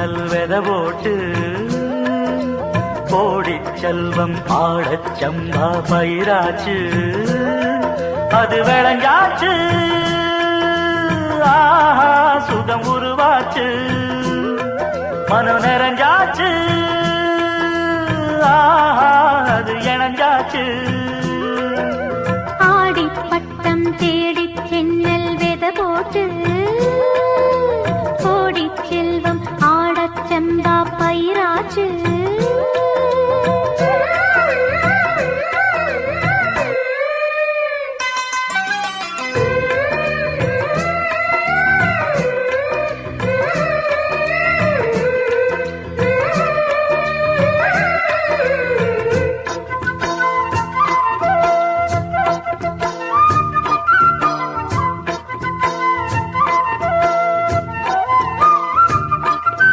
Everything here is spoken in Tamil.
தென்னல் வெத போட்டு கோடி செல்வம் ஆடச் சம்பா பயிராச்சு அது விளைஞ்சாச்சு ஆஹா சுகம் உருவாச்சு மனம் நிறைஞ்சாச்சு ஆஹா அது இணைஞ்சாச்சு ஆடி பட்டம் தேடி தென்னல் வெத போட்டு கோடி செல்வம் ஆடச் சம்பா பயிர